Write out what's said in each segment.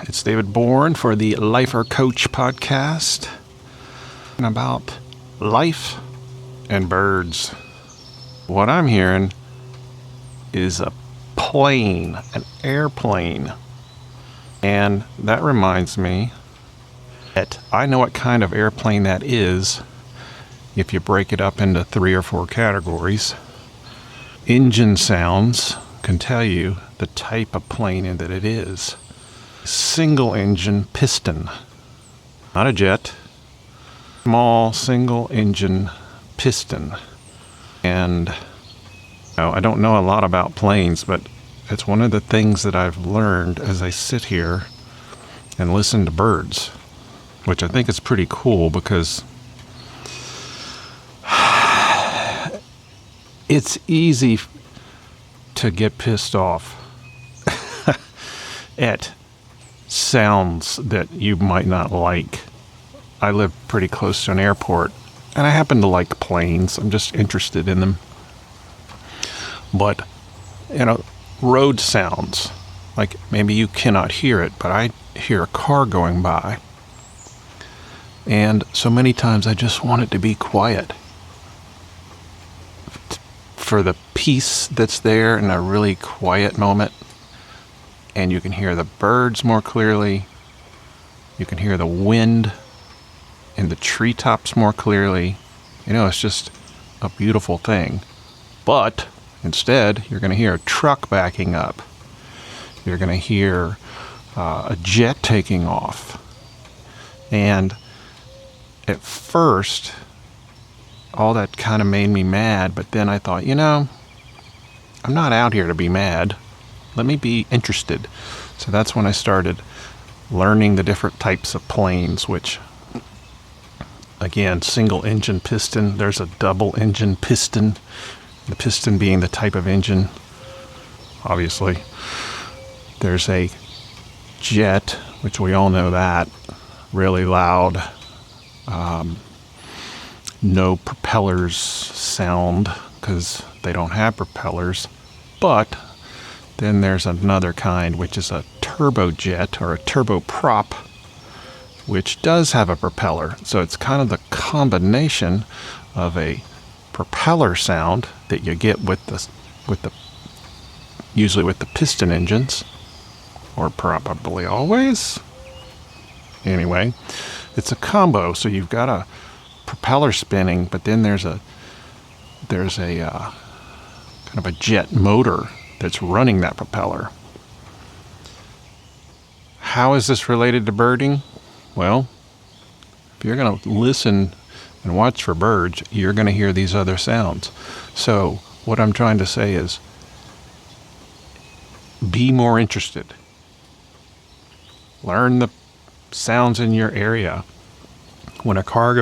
It's David Bourne for the LiferCoach podcast, and about life and birds. What I'm hearing is a plane, an airplane. And that reminds me that I know what kind of airplane that is if you break it up into 3 or 4 categories. Engine sounds can tell you the type of plane that it is. Single engine piston, not a jet, small single engine piston. And I don't know a lot about planes, but it's one of the things that I've learned as I sit here and listen to birds, which I think is pretty cool because it's easy to get pissed off at sounds that you might not like. I live pretty close to an airport, and I happen to like planes. I'm just interested in them. But, road sounds, like maybe you cannot hear it, but I hear a car going by. And so many times I just want it to be quiet. For the peace that's there in a really quiet moment. And you can hear the birds more clearly. You can hear the wind in the treetops more clearly. It's just a beautiful thing. But instead, you're going to hear a truck backing up. You're going to hear a jet taking off. And at first, all that kind of made me mad. But then I thought, I'm not out here to be mad. Let me be interested. So that's when I started learning the different types of planes, which, again, single engine piston. There's a double engine piston. The piston being the type of engine, obviously. There's a jet, which we all know that, really loud, no propellers sound because they don't have propellers. But then there's another kind, which is a turbojet or a turboprop, which does have a propeller. So it's kind of the combination of a propeller sound that you get usually with the piston engines, or probably always. Anyway, it's a combo. So you've got a propeller spinning, but then there's a kind of a jet motor that's running that propeller. How is this related to birding? Well, if you're going to listen and watch for birds, you're going to hear these other sounds. So what I'm trying to say is, be more interested. Learn the sounds in your area. When a car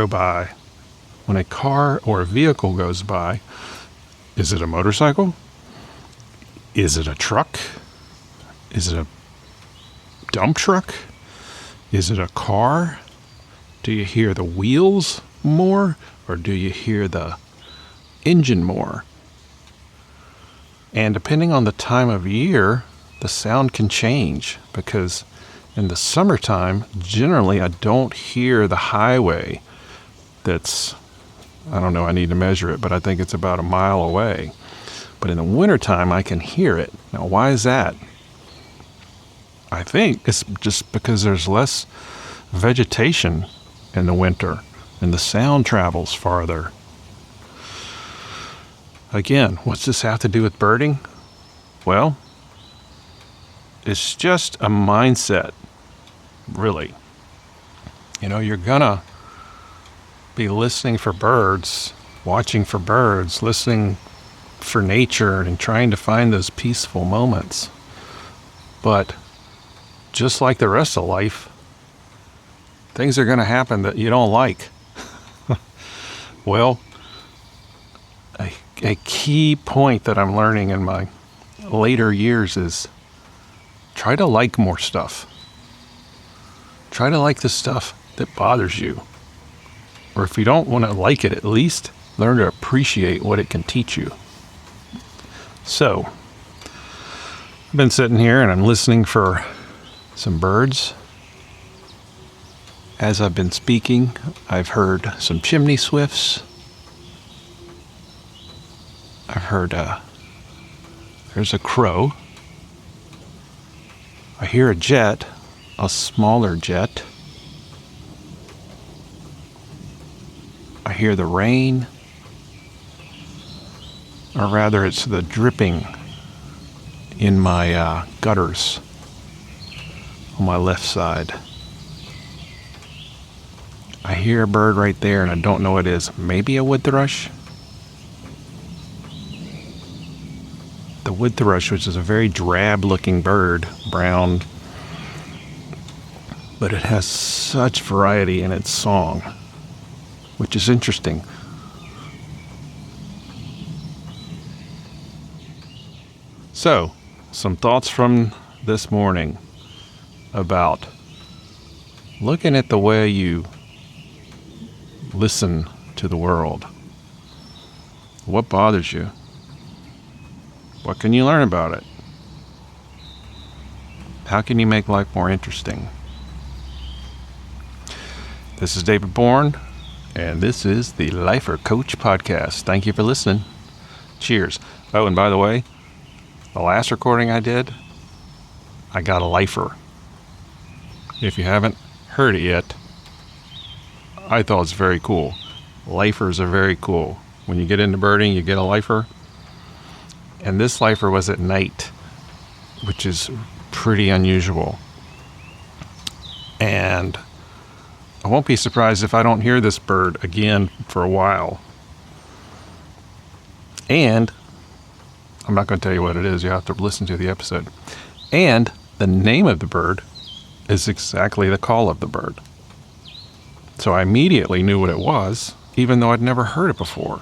or a vehicle goes by, is it a motorcycle? Is it a truck? Is it a dump truck? Is it a car? Do you hear the wheels more, or do you hear the engine more? And depending on the time of year, the sound can change, because in the summertime, generally I don't hear the highway that's, I don't know, I need to measure it, but I think it's about a mile away. But in the wintertime, I can hear it. Now, why is that? I think it's just because there's less vegetation in the winter, and the sound travels farther. Again, what's this have to do with birding? Well, it's just a mindset, really. You're gonna be listening for birds, watching for birds, listening for nature, and trying to find those peaceful moments. But just like the rest of life, things are going to happen that you don't like. Well, a key point that I'm learning in my later years is try to like more stuff. Try to like the stuff that bothers you. Or if you don't want to like it, at least learn to appreciate what it can teach you. So, I've been sitting here and I'm listening for some birds. As I've been speaking, I've heard some chimney swifts. I've heard there's a crow. I hear a jet, a smaller jet. I hear the rain, or rather it's the dripping in my gutters on my left side. I hear a bird right there and I don't know what it is. Maybe a wood thrush? The wood thrush, which is a very drab looking bird, brown, but it has such variety in its song, which is interesting. So, some thoughts from this morning about looking at the way you listen to the world. What bothers you? What can you learn about it? How can you make life more interesting? This is David Bourne, and this is the Lifer Coach podcast. Thank you for listening. Cheers. Oh, and by the way, the last recording I did, I got a lifer. If you haven't heard it yet, I thought it's very cool. Lifers are very cool. When you get into birding, you get a lifer. And this lifer was at night, which is pretty unusual. And I won't be surprised if I don't hear this bird again for a while. And I'm not going to tell you what it is. You have to listen to the episode. And the name of the bird is exactly the call of the bird. So I immediately knew what it was, even though I'd never heard it before.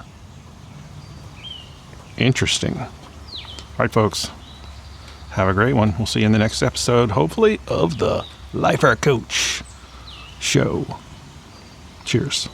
Interesting. All right, folks. Have a great one. We'll see you in the next episode, hopefully, of the Lifer Coach show. Cheers.